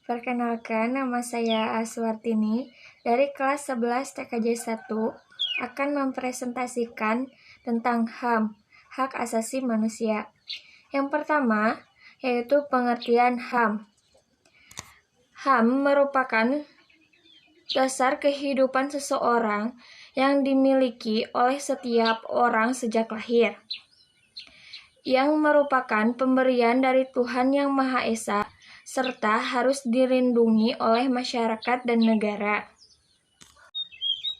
Perkenalkan, nama saya Aswartini dari kelas 11 TKJ 1 akan mempresentasikan tentang HAM, Hak Asasi Manusia. Yang pertama, yaitu pengertian HAM. HAM merupakan dasar kehidupan seseorang yang dimiliki oleh setiap orang sejak lahir, yang merupakan pemberian dari Tuhan Yang Maha Esa, serta harus dilindungi oleh masyarakat dan negara.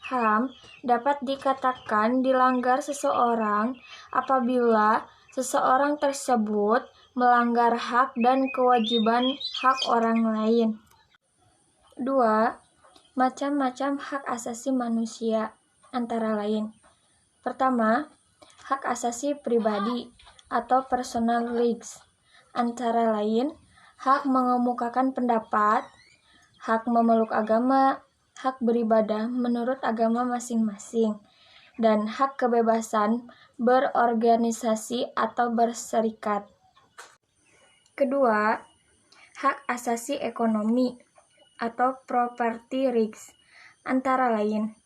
HAM dapat dikatakan dilanggar seseorang apabila seseorang tersebut melanggar hak dan kewajiban hak orang lain. 2. Macam-macam hak asasi manusia, antara lain. Pertama, hak asasi pribadi atau personal rights, antara lain hak mengemukakan pendapat, hak memeluk agama, hak beribadah menurut agama masing-masing, dan hak kebebasan berorganisasi atau berserikat. Kedua, hak asasi ekonomi atau property rights, antara lain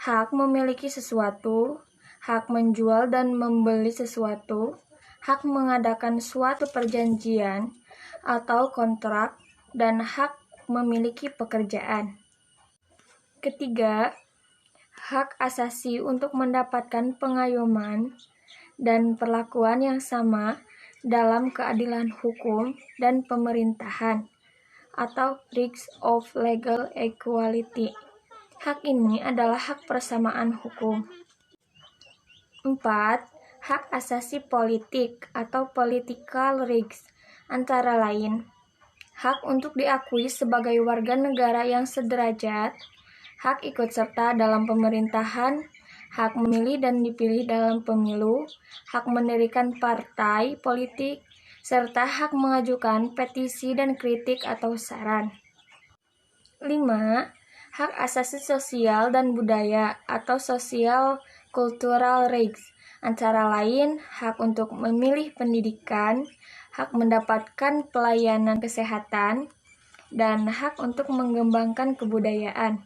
hak memiliki sesuatu, hak menjual dan membeli sesuatu, hak mengadakan suatu perjanjian atau kontrak, dan hak memiliki pekerjaan. Ketiga, hak asasi untuk mendapatkan pengayoman dan perlakuan yang sama dalam keadilan hukum dan pemerintahan, atau rights of legal equality. Hak ini adalah hak persamaan hukum. 4. Hak asasi politik atau political rights, antara lain hak untuk diakui sebagai warga negara yang sederajat, hak ikut serta dalam pemerintahan, hak memilih dan dipilih dalam pemilu, hak mendirikan partai politik, serta hak mengajukan petisi dan kritik atau saran. 5. Hak asasi sosial dan budaya atau social cultural rights, antara lain hak untuk memilih pendidikan, hak mendapatkan pelayanan kesehatan, dan hak untuk mengembangkan kebudayaan.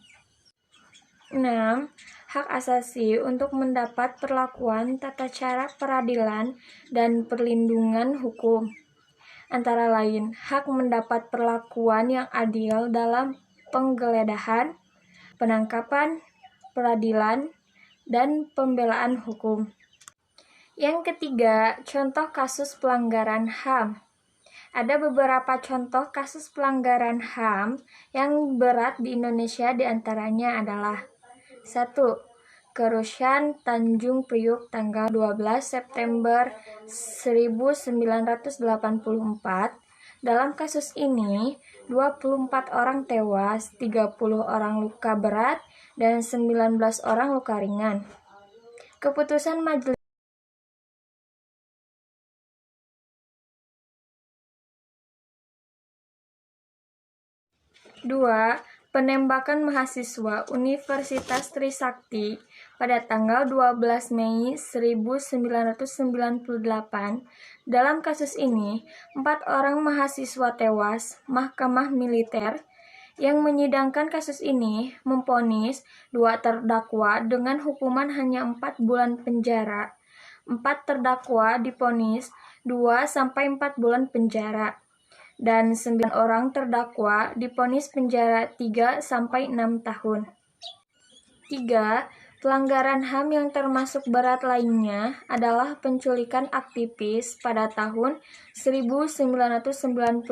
6. Hak asasi untuk mendapat perlakuan tata cara peradilan dan perlindungan hukum, antara lain hak mendapat perlakuan yang adil dalam penggeledahan, penangkapan, peradilan, dan pembelaan hukum. Yang ketiga, contoh kasus pelanggaran HAM. Ada beberapa contoh kasus pelanggaran HAM yang berat di Indonesia, diantaranya adalah 1. Kerusuhan Tanjung Priuk tanggal 12 September 1984. Dalam kasus ini, 24 orang tewas, 30 orang luka berat, dan 19 orang luka ringan. Keputusan Majelis 2. Penembakan mahasiswa Universitas Trisakti pada tanggal 12 Mei 1998. Dalam kasus ini, 4 orang mahasiswa tewas. Mahkamah Militer yang menyidangkan kasus ini memvonis 2 terdakwa dengan hukuman hanya 4 bulan penjara. 4 terdakwa divonis 2-4 bulan penjara. Dan 9 orang terdakwa divonis penjara 3-6 tahun. 3. Pelanggaran HAM yang termasuk berat lainnya adalah penculikan aktivis pada tahun 1997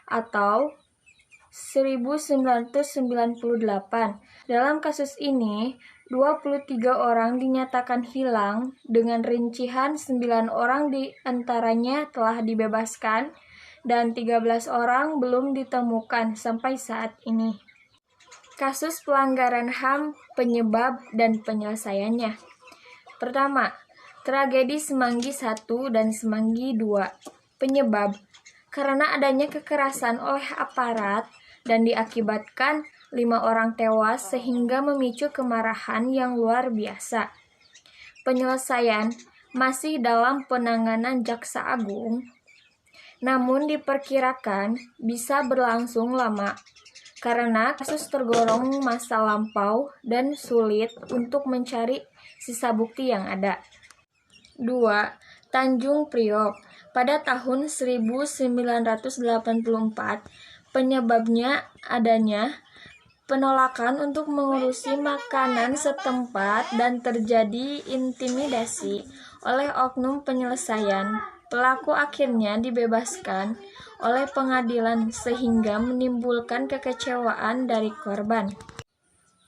atau 1998. Dalam kasus ini, 23 orang dinyatakan hilang, dengan rincian 9 orang di antaranya telah dibebaskan, dan 13 orang belum ditemukan sampai saat ini. Kasus pelanggaran HAM, penyebab dan penyelesaiannya. Pertama, tragedi Semanggi I dan Semanggi II. Penyebab, karena adanya kekerasan oleh aparat dan diakibatkan 5 orang tewas sehingga memicu kemarahan yang luar biasa. Penyelesaian, masih dalam penanganan Jaksa Agung. namun diperkirakan bisa berlangsung lama karena kasus tergolong masa lampau dan sulit untuk mencari sisa bukti yang ada. 2. Tanjung Priok. Pada tahun 1984, penyebabnya adanya penolakan untuk mengurusi makanan setempat dan terjadi intimidasi oleh oknum penyelesaian. Pelaku akhirnya dibebaskan oleh pengadilan sehingga menimbulkan kekecewaan dari korban.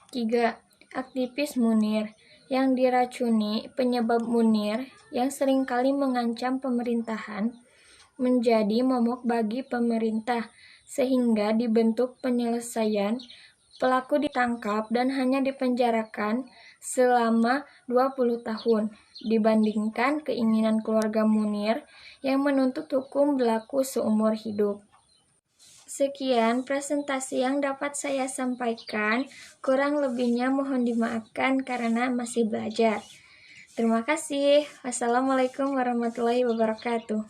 3. Aktivis Munir yang diracuni. Penyebab Munir yang seringkali mengancam pemerintahan menjadi momok bagi pemerintah sehingga dibentuk penyelesaian. Pelaku ditangkap dan hanya dipenjarakan selama 20 tahun dibandingkan keinginan keluarga Munir yang menuntut hukum berlaku seumur hidup. Sekian presentasi yang dapat saya sampaikan, kurang lebihnya mohon dimaafkan karena masih belajar. Terima kasih. Wassalamualaikum warahmatullahi wabarakatuh.